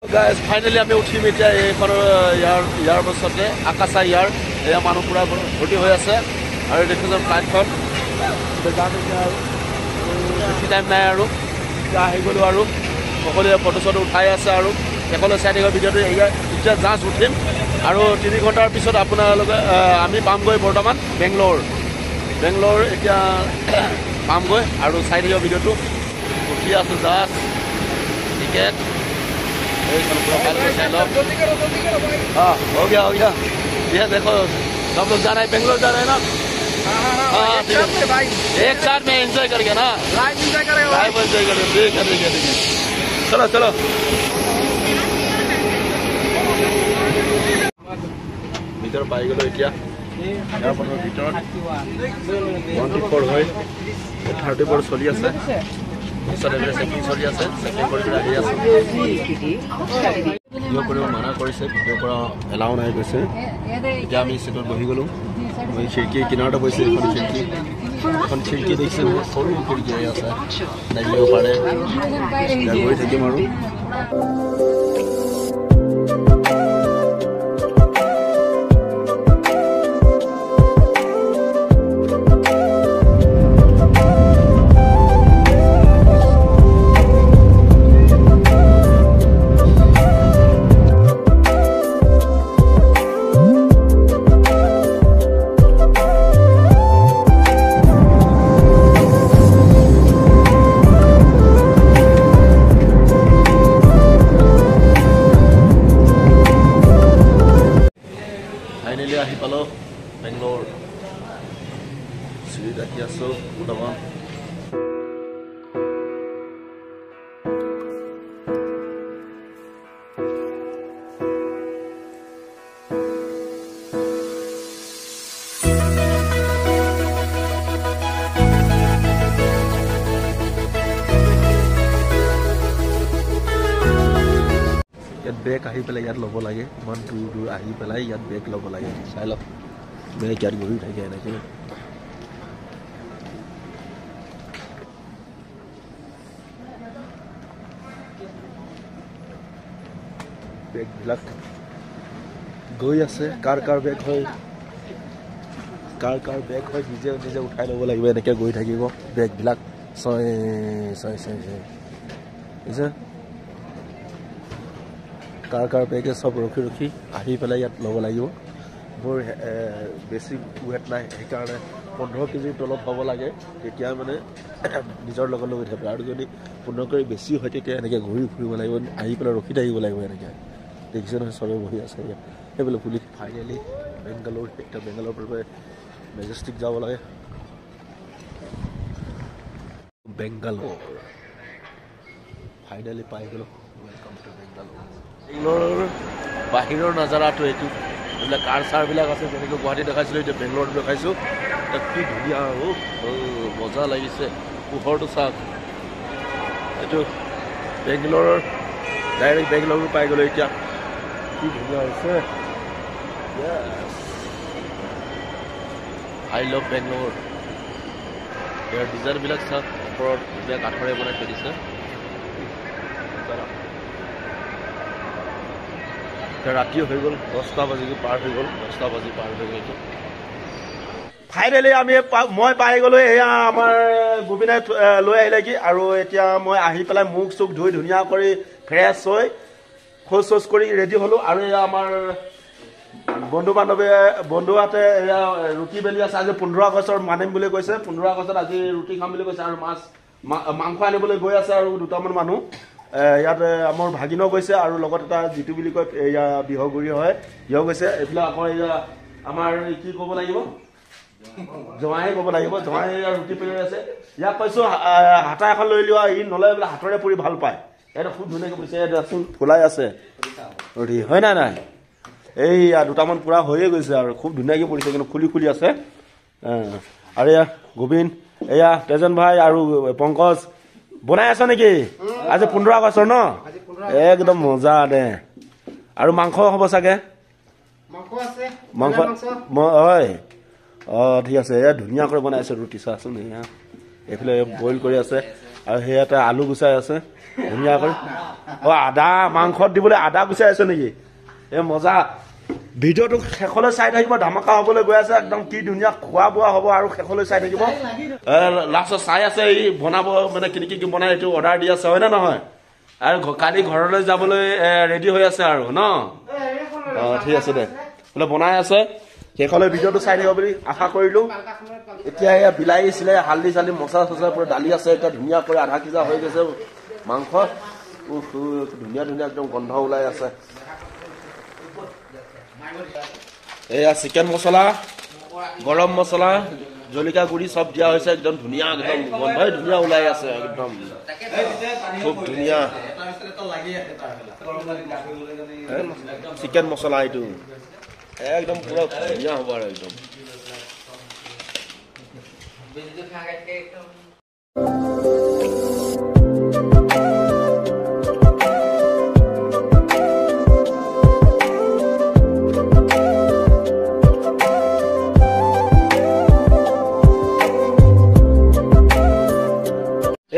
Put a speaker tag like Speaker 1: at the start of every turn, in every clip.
Speaker 1: guys finally আমি উঠিম এতিয়া এইখন ইয়াৰ পাছতে আকাশা ইয়াৰ এয়া মানুহ পুৰা ভৰ্তি হৈ আছে আৰু দেখিছোঁ ফ্লাইটখন যাম এতিয়া আৰু বেছি টাইম নাই আৰু এতিয়া আহি গ'লোঁ আৰু সকলোৱে ফটো চটো উঠাই আছে আৰু শেষলৈ চাই থাকিব ভিডিঅ'টো এতিয়া জাষ্ট উঠিম আৰু 3 ঘণ্টাৰ পিছত আপোনালোকে আমি পামগৈ বৰ্তমান বেংগলোৰ এতিয়া পামগৈ আৰু চাই থাকিব ভিডিঅ'টো উঠি আছোঁ জাষ্ট টিকেট हाँ हो गया ये देखो सब लोग जाना है बेंगलोर जा रहे हैं ना हाँ भाई एक साथ में एंजॉय करके ना लाइव एंजॉय करेंगे ठीक है चलो ভিতর পাই গেল এতিয়া ইয়াৰ মানুহৰ ভিতৰত 124 হয় 34 চলি আছে ভিডিঅ' কৰিব মানা কৰিছে ভিডিঅ' কৰা এলাও নাই কৈছে এতিয়া আমি চিটত বহি গ'লোঁ মই খিৰিকীৰ কিনাৰতে বহিছোঁ এখন খিৰিকী দেখিছে সৰু খিৰিকী আছে লাগিব পাৰে গৈ থাকিম আৰু আহি পালো বেংগলোৰ চিৰিত আহি আছো বৰ্তমান বেগ আহি পেলাই ইয়াত ল'ব লাগে ইমান দূৰ আহি পেলাই ইয়াত বেগ ল'ব লাগে চাই লওক বেগ ইয়াত ঘূৰি থাকে এনেকৈ বেগবিলাক গৈ আছে কাৰ বেগ হয় নিজে উঠাই ল'ব লাগিব এনেকৈ গৈ থাকিব বেগবিলাক ছয় বুজিছে কাৰ বেগে চব ৰখি আহি পেলাই ইয়াত ল'ব লাগিব মোৰ বেছি ৱেট নাই সেইকাৰণে 15 কেজিৰ তলত হ'ব লাগে তেতিয়া মানে নিজৰ লগত লৈ থাকিব আৰু যদি 15 কৰি বেছি হয় তেতিয়া এনেকৈ ঘূৰি ফুৰিব লাগিব আহি পেলাই ৰখি থাকিব লাগিব এনেকৈ দেখিছে নহয় চবে বহি আছে ইয়াত সেইবিলাক পুলিচ ফাইনেলি বেংগালোৰ পৰা মেজেষ্টিক যাব লাগে বেংগালোৰ ফাইনেলি পাই গ'লোঁ ৱেলকাম টু বেংগালোৰ বাহিৰৰ নাজাৰাটো এইটো এইবিলাক কাৰ চাৰবিলাক আছে যেনেকৈ গুৱাহাটী দেখাইছিলোঁ এতিয়া বেংগলোৰত দেখাইছোঁ তাত কি ধুনীয়া মজা লাগিছে পোহৰটো চাওক এইটো বেংগলোৰৰ ডাইৰেক্ট বেংগলোৰো পাই গ'লোঁ এতিয়া কি ধুনীয়া হৈছে আই লাভ বেংগলোৰ ইয়াৰ ডিজাইনবিলাক চাওক ওপৰত ধুনীয়া কাঠৰে বনাই থৈ দিছে ৰাতিও হৈ গ'ল 10টা বাজি পাৰ হৈ গ'ল ফাইনেলি মই পাই গ'লোঁ এয়া আমাৰ গোবিনাই লৈ আহিলে কি আৰু এতিয়া মই আহি পেলাই মুখ চুখ ধুই ধুনীয়া কৰি ফ্ৰেছ হৈ শৌচ কৰি ৰেডি হ'লোঁ আৰু এয়া আমাৰ বন্ধুহাতে এয়া ৰুটি বেলি আছে আজি 15 আগষ্টৰ মানিম বুলি কৈছে 15 আগষ্টত আজি ৰুটি খাম বুলি কৈছে আৰু মাংস আনিবলৈ গৈ আছে আৰু দুটামান মানুহ ইয়াত আমাৰ ভাগিনো গৈছে আৰু লগত এটা যিটো বুলি কয় এয়া বিহগুৰি হয় ইও গৈছে এইবিলাক আকৌ এয়া আমাৰ কি ক'ব লাগিব জোৱাই ক'ব লাগিব জোৱাই ৰুটি পেলাই আছে ইয়াক কৈছোঁ হাতা এখন লৈ লোৱা ই নলয় বোলে হাতৰে পুৰি ভাল পায় এইটো খুব ধুনীয়াকৈ পৰিছে দেচোন খোলাই আছে ৰুটি হয় নাই এই দুটামান পুৰা হৈয়ে গৈছে আৰু খুব ধুনীয়াকৈ পৰিছে কিন্তু খুলি আছে আৰু এয়া গোবিন্দ এয়া তেজন ভাই আৰু পংকজ বনাই আছ নেকি আজি 15 আগষ্টৰ ন একদম মজা দে আৰু মাংস হ'ব চাগে মাংস হয় ঠিক আছে এয়া ধুনীয়া কৰি বনাই আছে ৰুটি চাচোন এয়া এইফালে বইল কৰি আছে আৰু সেয়াতে আলু গুচাই আছে ধুনীয়াকৈ আদা মাংসত দিবলৈ আদা গুচাই আছে নেকি এই মজা ভিডিঅ'টো শেষলৈ চাই থাকিব ধামাকা হ'বলৈ গৈ আছে একদম কি ধুনীয়া খোৱা বোৱা হ'ব আৰু শেষলৈ চাই থাকিব লাষ্টত চাই আছে এই বনাব মানে কি কি বনাই এইটো অৰ্ডাৰ দি আছে হয়নে নহয় আৰু কালি ঘৰলৈ যাবলৈ ৰেডি হৈ আছে আৰু ন ঠিক আছে দে বোলে বনাই আছে শেষলৈ ভিডিঅ'টো চাই থাকিব বুলি আশা কৰিলোঁ এতিয়া এয়া বিলাহী চিলাই হালধি চালি মচলা চচলা পুৰা দালি আছে এতিয়া ধুনীয়াকৈ আধা সিজা হৈ গৈছে মাংস ধুনীয়া ধুনীয়া একদম গন্ধ ওলাই আছে এয়া চিকেন মছলা গৰম মছলা জলকীয়া গুড়ি চব দিয়া হৈছে একদম ধুনীয়া একদম গন্ধই ধুনীয়া ওলাই আছে একদম খুব ধুনীয়া চিকেন মছলা এইটো একদম পুৰা ধুনীয়া হ'ব আৰু একদম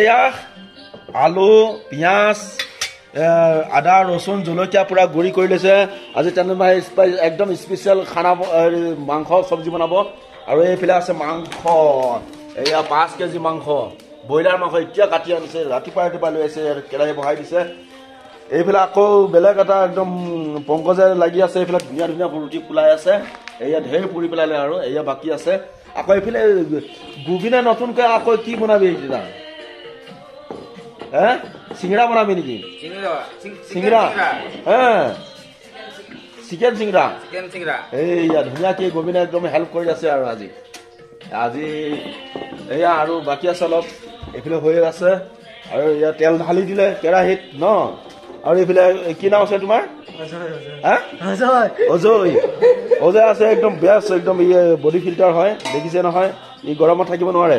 Speaker 1: এয়া আলু পিঁয়াজ আদা ৰচুন জলকীয়া পুৰা গুড়ি কৰি লৈছে আজি তেনেদৰে একদম স্পেচিয়েল খানা মাংস চব্জি বনাব আৰু এইফালে আছে মাংস এয়া 5 কেজি মাংস ব্ৰইলাৰ মাংস এতিয়া কাটি আনিছে ৰাতিপুৱা লৈ আহিছে কেৰাহী বহাই দিছে এইফালে আকৌ বেলেগ এটা একদম পংকজে লাগি আছে এইফালে ধুনীয়া ধুনীয়া ৰুটি ফুলাই আছে এয়া ঢেৰ পুৰি পেলালে আৰু এয়া বাকী আছে আকৌ এইফালে গোবিনে নতুনকৈ আকৌ কি বনাবি এতিয়া চিংৰা বনাবি নেকি চিংৰা চিকেন চিংৰা এইয়া ধুনীয়াকৈ গোবিনে একদম হেল্প কৰি আছে আৰু আজি এয়া আৰু বাকী আছে অলপ এইফালে হৈ আছে আৰু এয়া তেল ঢালি দিলে কেৰাহীত ন আৰু এইফালে কি নাম আছে তোমাৰ অজয় আছে একদম বেষ্ট একদম বডি ফিল্টাৰ হয় দেখিছে নহয় ই গৰমত থাকিব নোৱাৰে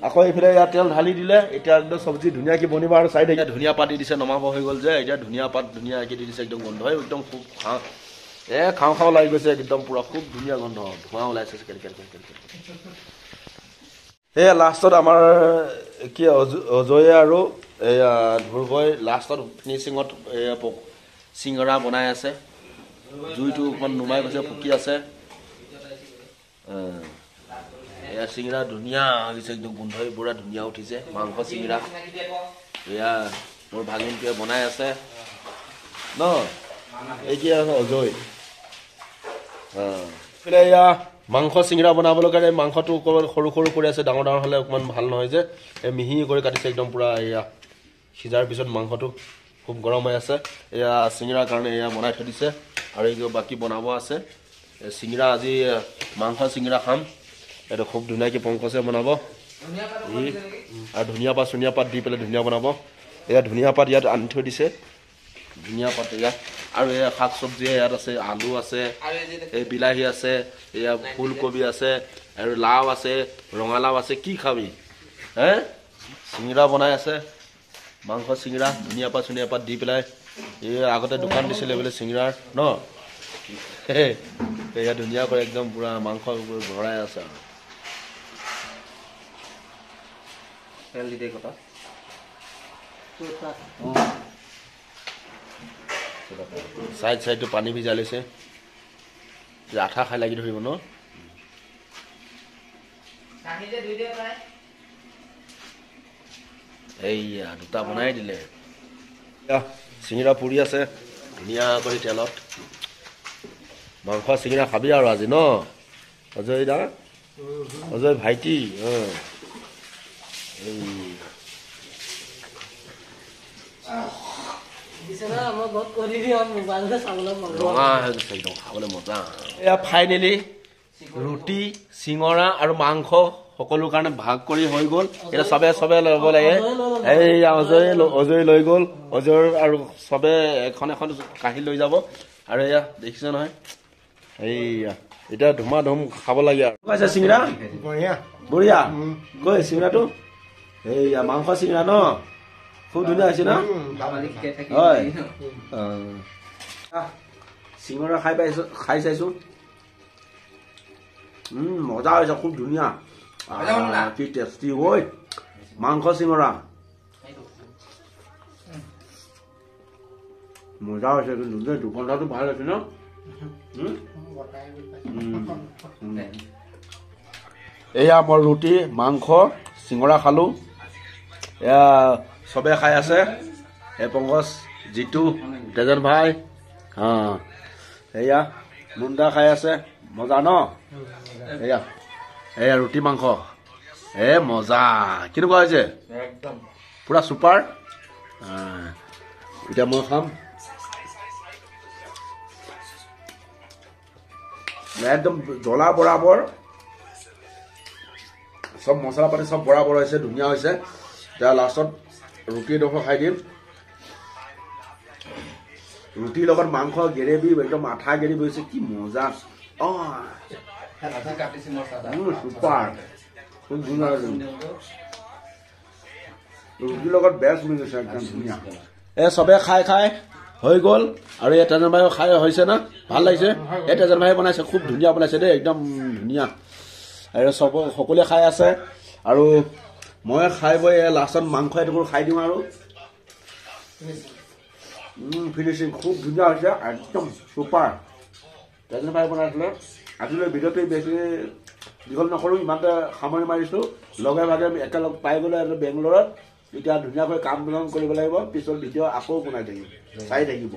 Speaker 1: আকৌ এইফালে ইয়াত তেল ঢালি দিলে এতিয়া একদম চব্জি ধুনীয়াকৈ বনিব আৰু চাই থাকে ধুনীয়া পাত দি দিছে নমাব হৈ গ'ল যে এতিয়া ধুনীয়া পাত ধুনীয়াকৈ দি দিছে একদম গন্ধ একদম খুব খাওঁ লাগি গৈছে একদম পুৰা খুব ধুনীয়া গন্ধ ধোঁৱা ওলাইছে এয়া লাষ্টত আমাৰ কি অজয়ে আৰু এয়া ধ্ৰুৱই লাষ্টত ফিনিচিঙত এয়া চিঙৰা বনাই আছে জুইটো অকণমান নুমাই গৈছে ফুকি আছে এয়া চিঙৰা ধুনীয়া হৈছে একদম গোন্ধই পুৰা ধুনীয়া উঠিছে মাংস চিঙৰা এয়া মোৰ ভাগিনটোৱে বনাই আছে ন এই কি আছে অজয় এয়া মাংস চিঙৰা বনাবলৈ কাৰণে মাংসটো অকণমান সৰু সৰু কৰি আছে ডাঙৰ ডাঙৰ হ'লে অকণমান ভাল নহয় যে এই মিহি কৰি কাটিছে একদম পুৰা এয়া সিজাৰ পিছত মাংসটো খুব গৰম হৈ আছে এয়া চিঙৰাৰ কাৰণে এয়া বনাই থৈ দিছে আৰু এই বাকী বনাব আছে চিঙৰা আজি মাংস চিঙৰা খাম এইটো খুব ধুনীয়াকৈ পংকজে বনাব আৰু ধুনীয়া পাত দি পেলাই ধুনীয়া বনাব এয়া ধুনীয়া পাত ইয়াত আনি থৈ দিছে ধুনীয়া পাত ইয়াত আৰু এয়া শাক চব্জি ইয়াত আছে আলু আছে এই বিলাহী আছে এয়া ফুলকবি আছে আৰু লাও আছে ৰঙালাও আছে কি খাবি চিঙৰা বনাই আছে মাংস চিঙৰা ধুনীয়া পাত দি পেলাই এই আগতে দোকান দিছিলে বোলে চিঙৰাৰ ন এয়া ধুনীয়াকৈ একদম পুৰা মাংস ভৰাই আছে আৰু চাইডটো পানী ভিজাই লৈছে আঠা খাই লাগি ধৰিব ন এইয়া দুটা বনাই দিলে চিঙৰা পুৰি আছে ধুনীয়া কৰি তেলত মাংস চিঙৰা খাবি আৰু আজি ন অজয় দা অজয় ভাইটি ফাইনেলি ৰুটি চিঙৰা আৰু মাংস সকলো কাৰণে ভাগ কৰি হৈ গ'ল এতিয়া চবে ল'ব লাগে এই অজয় লৈ গ'ল অজয়ৰ আৰু চবে এখন কাঁহী লৈ যাব আৰু এয়া দেখিছে নহয় এইয়া এতিয়া ধুমা ধুম খাব লাগে আৰু পাইছে চিঙৰা বঢ়িয়া কৈ চিঙৰাটো এইয়া মাংস চিঙৰা ন খুব ধুনীয়া হৈছে ন হয় চিঙৰা খাই চাইছো মজা হৈছে খুব ধুনীয়া কি টেষ্টি ঐ মাংস চিঙৰা মজা হৈছে কিন্তু দেই দুঘণ্টাটো ভাল হৈছে ন এয়া মই ৰুটি মাংস চিঙৰা খালোঁ এয়া চবে খাই আছে এই পংকজ জিতু তেজন ভাই এয়া মুণ্ডা খাই আছে মজা ন এয়া এয়া ৰুটি মাংস মজা কেনেকুৱা হৈছে
Speaker 2: একদম
Speaker 1: পুৰা ছুপাৰ এতিয়া মই খাম একদম জ্বলা বৰাবৰ সব মছলা পাতি সব বৰাবৰ হৈছে ধুনীয়া হৈছে এতিয়া লাষ্টত ৰুটি এডোখৰ খাই দিম ৰুটিৰ লগত মাংস গ্ৰেভি একদম আঠা গ্ৰেভি হৈছে কি মজা ছুপাৰ ৰুটিৰ লগত বেষ্ট মিল হৈছে একদম ধুনীয়া চবে খাই খাই হৈ গ'ল আৰু এই তেজন ভাই খাই হৈছে না ভাল লাগিছে এই তেজন ভাই বনাইছে খুব ধুনীয়া বনাইছে দেই একদম ধুনীয়া আৰু সকলোৱে খাই আছে আৰু মই খাই বৈ লাষ্টত মাংস এটুকুৰ খাই দিওঁ আৰু ফিনিচিং খুব ধুনীয়া হৈছে একদম ছুপাৰ তেজন ভাই বনাইছিলে আজিলৈ ভিডিঅ'টো বেছি দীঘল নকৰোঁ ইমানতে সামৰি মাৰিছোঁ লগে ভাগে আমি একেলগ পাই গ'লো বেংগলোৰত এতিয়া ধুনীয়াকৈ কাম বিলং কৰিব লাগিব পিছত ভিডিঅ' আকৌ বনাই থাকিম চাই থাকিব